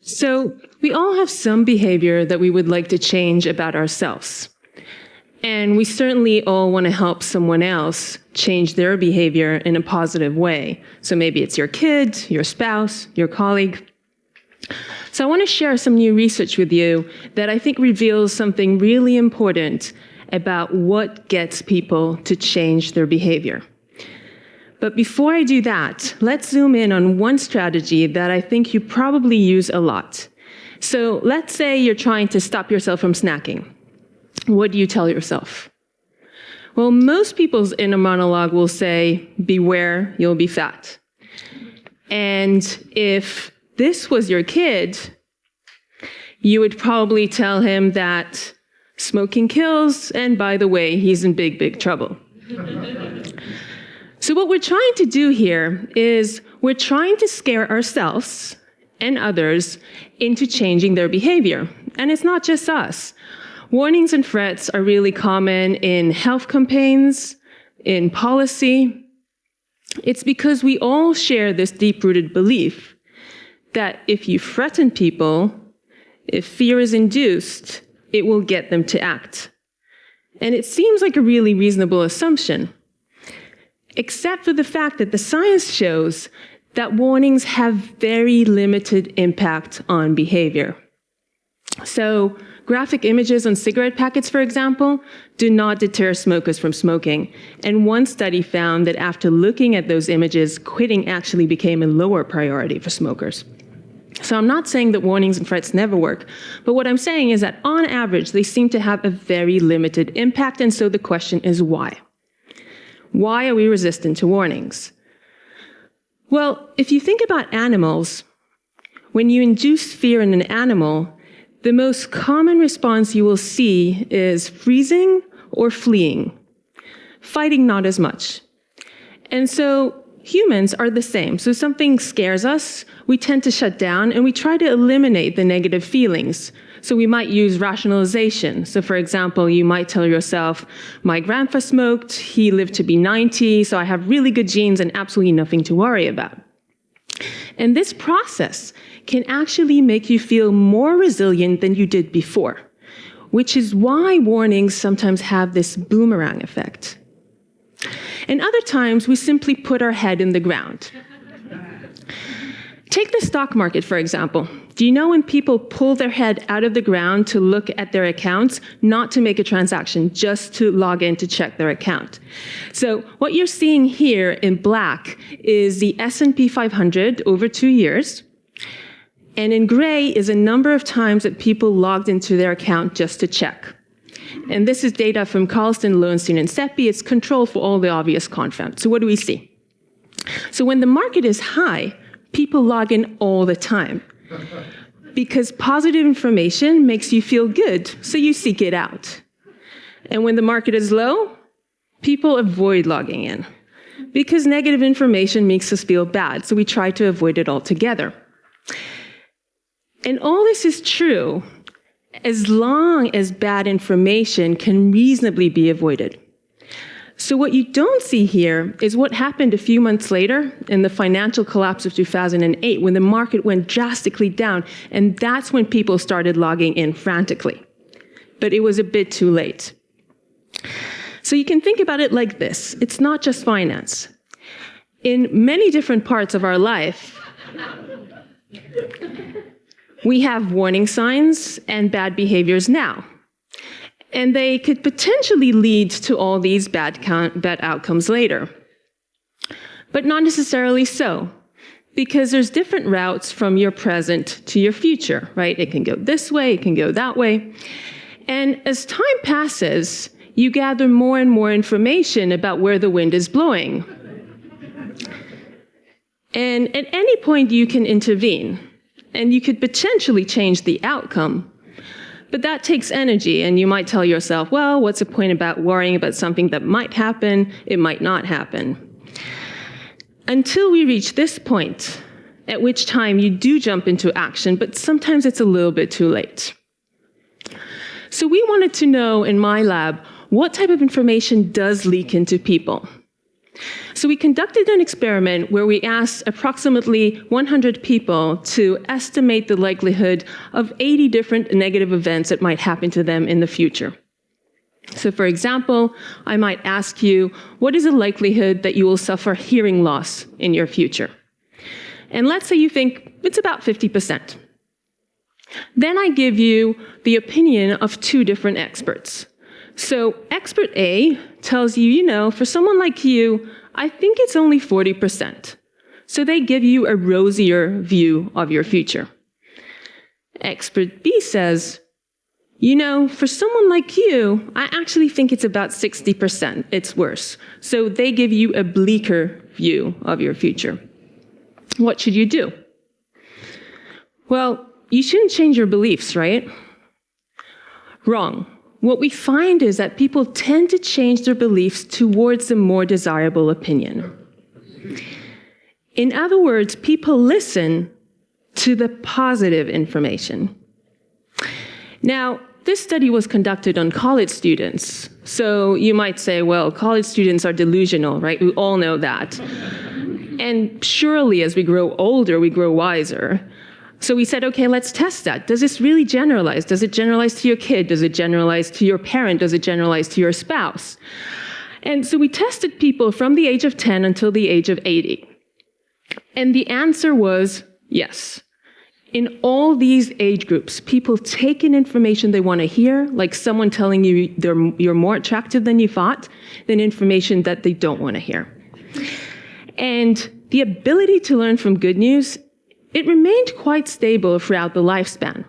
So we all have some behavior that we would like to change about ourselves. And we certainly all want to help someone else change their behavior in a positive way. So maybe it's your kid, your spouse, your colleague. So I want to share some new research with you that I think reveals something really important about what gets people to change their behavior. But before I do that, let's zoom in on one strategy that I think you probably use a lot. So let's say you're trying to stop yourself from snacking. What do you tell yourself? Well, most people's inner monologue will say, beware, you'll be fat. And if this was your kid, you would probably tell him that smoking kills, and by the way, he's in big, big trouble. So what we're trying to do here is we're trying to scare ourselves and others into changing their behavior. And it's not just us. Warnings and threats are really common in health campaigns, in policy. It's because we all share this deep-rooted belief that if you threaten people, if fear is induced, it will get them to act. And it seems like a really reasonable assumption, except for the fact that the science shows that warnings have very limited impact on behavior. So graphic images on cigarette packets, for example, do not deter smokers from smoking. And one study found that after looking at those images, quitting actually became a lower priority for smokers. So I'm not saying that warnings and threats never work, but what I'm saying is that on average, they seem to have a very limited impact, and so the question is why? Why are we resistant to warnings? Well, if you think about animals, when you induce fear in an animal, the most common response you will see is freezing or fleeing. Fighting, not as much. And so humans are the same. So something scares us, we tend to shut down, and we try to eliminate the negative feelings. So we might use rationalization. So for example, you might tell yourself, my grandpa smoked, he lived to be 90, so I have really good genes and absolutely nothing to worry about. And this process can actually make you feel more resilient than you did before, which is why warnings sometimes have this boomerang effect. And other times, we simply put our head in the ground. Take the stock market, for example. Do you know when people pull their head out of the ground to look at their accounts, not to make a transaction, just to log in to check their account? So what you're seeing here in black is the S&P 500 over 2 years. And in gray is a number of times that people logged into their account just to check. And this is data from Carlson, Lowenstein, and Seppi. It's controlled for all the obvious confound. So what do we see? So when the market is high, people log in all the time. Because positive information makes you feel good, so you seek it out. And when the market is low, people avoid logging in. Because negative information makes us feel bad, so we try to avoid it altogether. And all this is true as long as bad information can reasonably be avoided. So what you don't see here is what happened a few months later in the financial collapse of 2008 when the market went drastically down, and that's when people started logging in frantically. But it was a bit too late. So you can think about it like this. It's not just finance. In many different parts of our life, we have warning signs and bad behaviors now. And they could potentially lead to all these bad outcomes later. But not necessarily so, because there's different routes from your present to your future, right? It can go this way, it can go that way. And as time passes, you gather more and more information about where the wind is blowing. And at any point, you can intervene, and you could potentially change the outcome. But that takes energy, and you might tell yourself, well, what's the point about worrying about something that might happen? It might not happen. Until we reach this point, at which time you do jump into action, but sometimes it's a little bit too late. So we wanted to know in my lab, what type of information does leak into people? So we conducted an experiment where we asked approximately 100 people to estimate the likelihood of 80 different negative events that might happen to them in the future. So for example, I might ask you, what is the likelihood that you will suffer hearing loss in your future? And let's say you think it's about 50%. Then I give you the opinion of two different experts. So expert A tells you, for someone like you, I think it's only 40%. So they give you a rosier view of your future. Expert B says, for someone like you, I actually think it's about 60%. It's worse. So they give you a bleaker view of your future. What should you do? Well, you shouldn't change your beliefs, right? Wrong. What we find is that people tend to change their beliefs towards the more desirable opinion. In other words, people listen to the positive information. Now, this study was conducted on college students. So you might say, well, college students are delusional, right? We all know that. And surely as we grow older, we grow wiser. So we said, okay, let's test that. Does this really generalize? Does it generalize to your kid? Does it generalize to your parent? Does it generalize to your spouse? And so we tested people from the age of 10 until the age of 80. And the answer was yes. In all these age groups, people take in information they want to hear, like someone telling you you're more attractive than you thought, than information that they don't want to hear. And the ability to learn from good news, it remained quite stable throughout the lifespan.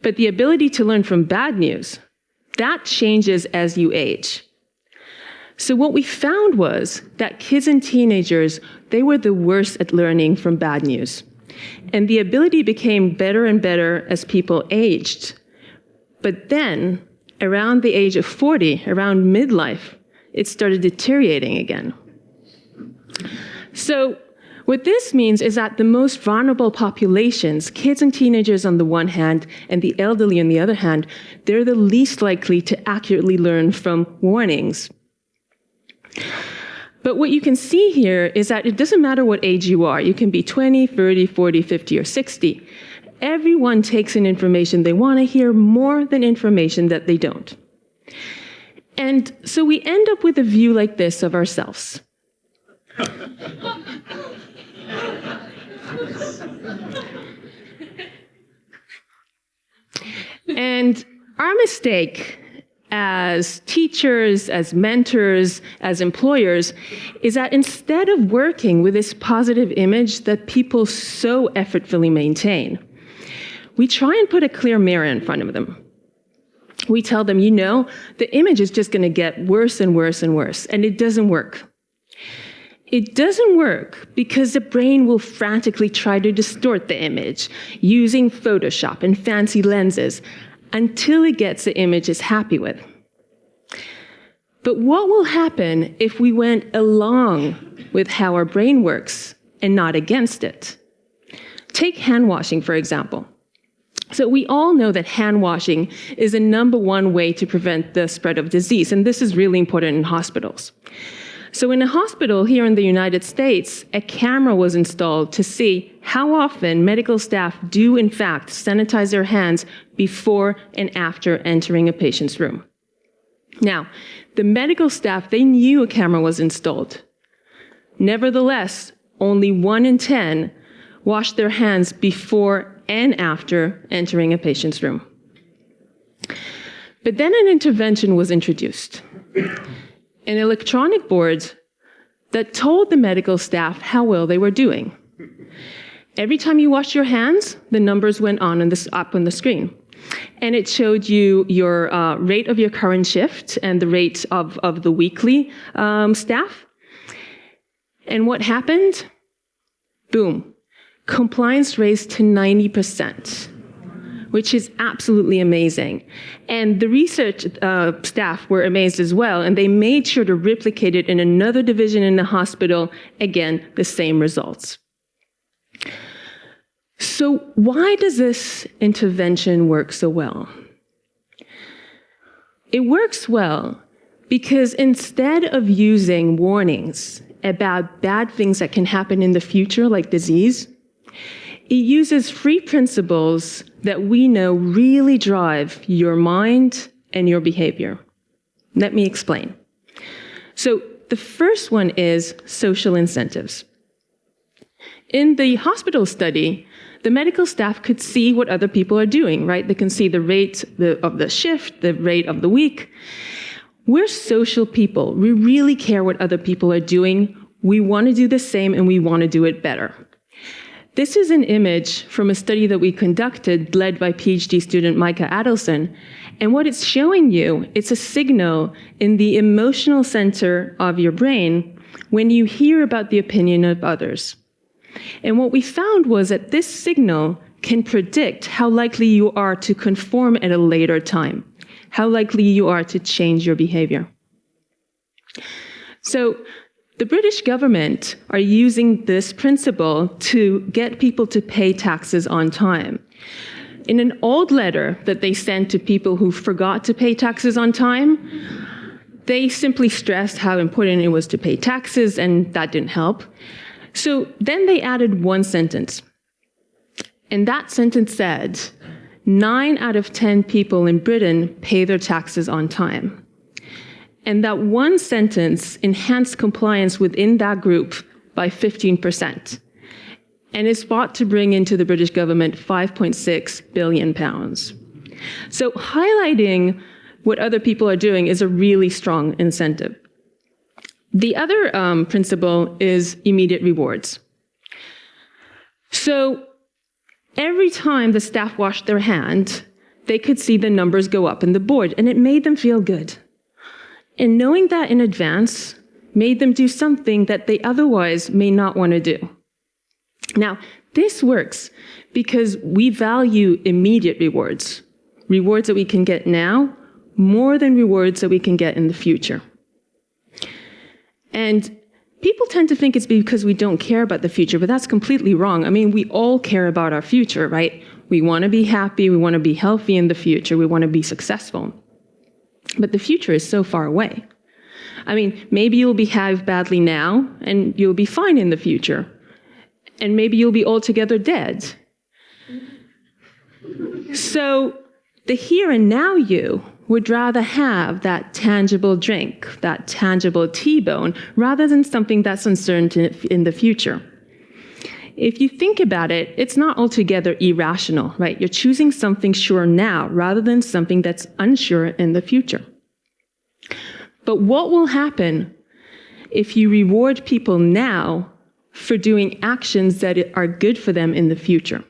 But the ability to learn from bad news, that changes as you age. So what we found was that kids and teenagers, they were the worst at learning from bad news. And the ability became better and better as people aged. But then, around the age of 40, around midlife, it started deteriorating again. So what this means is that the most vulnerable populations, kids and teenagers on the one hand, and the elderly on the other hand, they're the least likely to accurately learn from warnings. But what you can see here is that it doesn't matter what age you are. You can be 20, 30, 40, 50, or 60. Everyone takes in information they want to hear more than information that they don't. And so we end up with a view like this of ourselves. And our mistake as teachers, as mentors, as employers, is that instead of working with this positive image that people so effortfully maintain, we try and put a clear mirror in front of them. We tell them, the image is just going to get worse and worse and worse, and it doesn't work. It doesn't work because the brain will frantically try to distort the image using Photoshop and fancy lenses until it gets the image it's happy with. But what will happen if we went along with how our brain works and not against it? Take hand washing, for example. So we all know that hand washing is the #1 way to prevent the spread of disease, and this is really important in hospitals. So in a hospital here in the United States, a camera was installed to see how often medical staff do in fact sanitize their hands before and after entering a patient's room. Now, the medical staff, they knew a camera was installed. Nevertheless, only 1 in 10 washed their hands before and after entering a patient's room. But then an intervention was introduced. An electronic board that told the medical staff how well they were doing. Every time you washed your hands, the numbers went up on the screen. And it showed you your rate of your current shift and the rate of the weekly staff. And what happened? Boom. Compliance raised to 90%. Which is absolutely amazing. And the research staff were amazed as well, and they made sure to replicate it in another division in the hospital. Again, the same results. So why does this intervention work so well? It works well Because instead of using warnings about bad things that can happen in the future, like disease, it uses three principles that we know really drive your mind and your behavior. Let me explain. So the first one is social incentives. In the hospital study, the medical staff could see what other people are doing, right? They can see the rate of the shift, the rate of the week. We're social people. We really care what other people are doing. We want to do the same and we want to do it better. This is an image from a study that we conducted led by PhD student Micah Adelson. And what it's showing you, it's a signal in the emotional center of your brain when you hear about the opinion of others. And what we found was that this signal can predict how likely you are to conform at a later time, how likely you are to change your behavior. So the British government are using this principle to get people to pay taxes on time. In an old letter that they sent to people who forgot to pay taxes on time, they simply stressed how important it was to pay taxes, and that didn't help. So then they added one sentence. And that sentence said, 9 out of 10 people in Britain pay their taxes on time. And that one sentence enhanced compliance within that group by 15%. And is thought to bring into the British government £5.6 billion. So highlighting what other people are doing is a really strong incentive. The other principle is immediate rewards. So every time the staff washed their hand, they could see the numbers go up in the board, and it made them feel good. And knowing that in advance made them do something that they otherwise may not want to do. Now, this works because we value immediate rewards, rewards that we can get now, more than rewards that we can get in the future. And people tend to think it's because we don't care about the future, but that's completely wrong. I mean, we all care about our future, right? We want to be happy, we want to be healthy in the future, we want to be successful. But the future is so far away. I mean, maybe you'll behave badly now, and you'll be fine in the future. And maybe you'll be altogether dead. So the here and now you would rather have that tangible drink, that tangible T-bone, rather than something that's uncertain in the future. If you think about it, it's not altogether irrational, right? You're choosing something sure now rather than something that's unsure in the future. But what will happen if you reward people now for doing actions that are good for them in the future?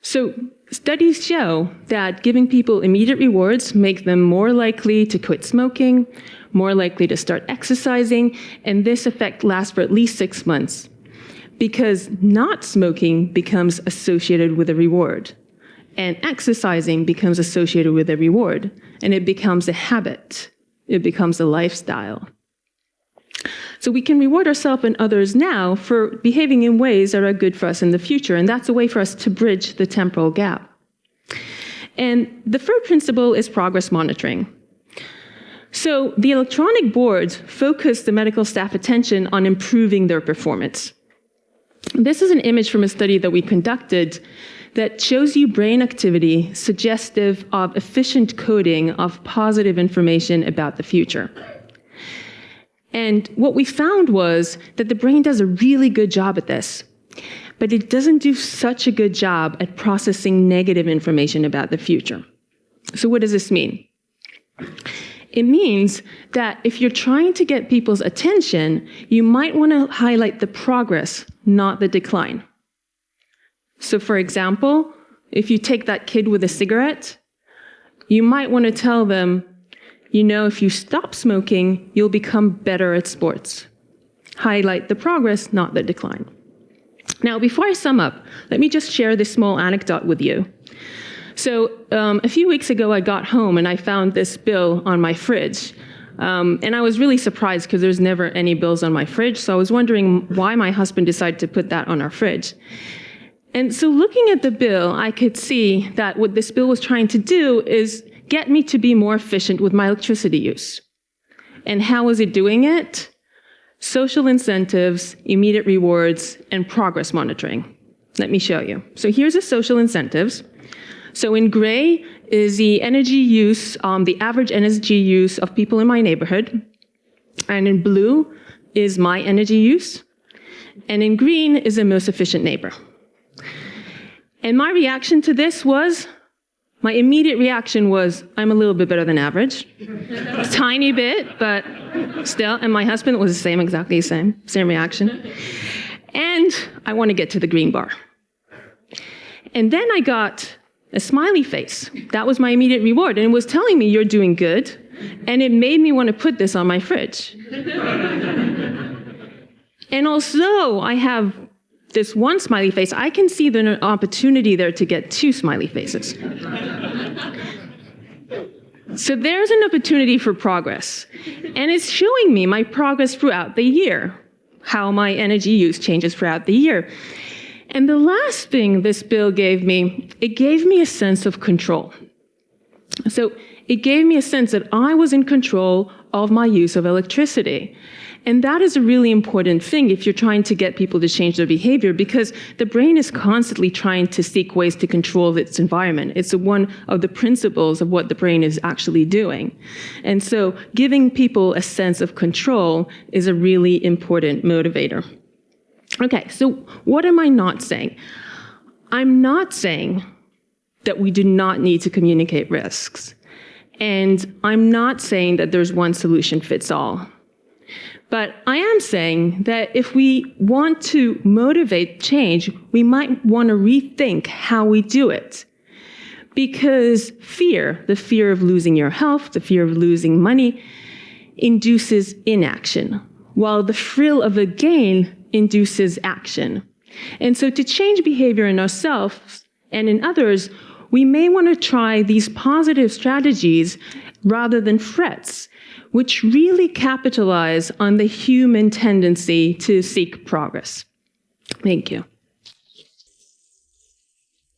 So studies show that giving people immediate rewards makes them more likely to quit smoking, more likely to start exercising, and this effect lasts for at least 6 months. Because not smoking becomes associated with a reward, and exercising becomes associated with a reward, and it becomes a habit. It becomes a lifestyle. So we can reward ourselves and others now for behaving in ways that are good for us in the future, and that's a way for us to bridge the temporal gap. And the third principle is progress monitoring. So the electronic boards focus the medical staff attention on improving their performance. This is an image from a study that we conducted that shows you brain activity suggestive of efficient coding of positive information about the future. And what we found was that the brain does a really good job at this, but it doesn't do such a good job at processing negative information about the future. So what does this mean? It means that if you're trying to get people's attention, you might want to highlight the progress, not the decline. So for example, if you take that kid with a cigarette, you might want to tell them, you know, if you stop smoking, you'll become better at sports. Highlight the progress, not the decline. Now, before I sum up, let me just share this small anecdote with you. So a few weeks ago, I got home and I found this bill on my fridge. And I was really surprised because there's never any bills on my fridge. So I was wondering why my husband decided to put that on our fridge. And so looking at the bill, I could see that what this bill was trying to do is get me to be more efficient with my electricity use. And how was it doing it? Social incentives, immediate rewards, and progress monitoring. Let me show you. So here's the social incentives. So in gray is the energy use, the average energy use of people in my neighborhood. And in blue is my energy use. And in green is the most efficient neighbor. And my reaction to this was, my immediate reaction was, I'm a little bit better than average. A tiny bit, but still. And my husband was exactly the same reaction. And I want to get to the green bar. And then I got a smiley face. That was my immediate reward. And it was telling me, you're doing good. And it made me want to put this on my fridge. And although I have this one smiley face, I can see the opportunity there to get two smiley faces. So there's an opportunity for progress. And it's showing me my progress throughout the year, how my energy use changes throughout the year. And the last thing this bill gave me, it gave me a sense of control. So it gave me a sense that I was in control of my use of electricity. And that is a really important thing if you're trying to get people to change their behavior, because the brain is constantly trying to seek ways to control its environment. It's one of the principles of what the brain is actually doing. And so giving people a sense of control is a really important motivator. Okay, so what am I not saying? I'm not saying that we do not need to communicate risks. And I'm not saying that there's one solution fits all. But I am saying that if we want to motivate change, we might want to rethink how we do it. Because fear, the fear of losing your health, the fear of losing money, induces inaction, while the thrill of a gain induces action. And so to change behavior in ourselves and in others, we may want to try these positive strategies rather than threats, which really capitalize on the human tendency to seek progress. Thank you.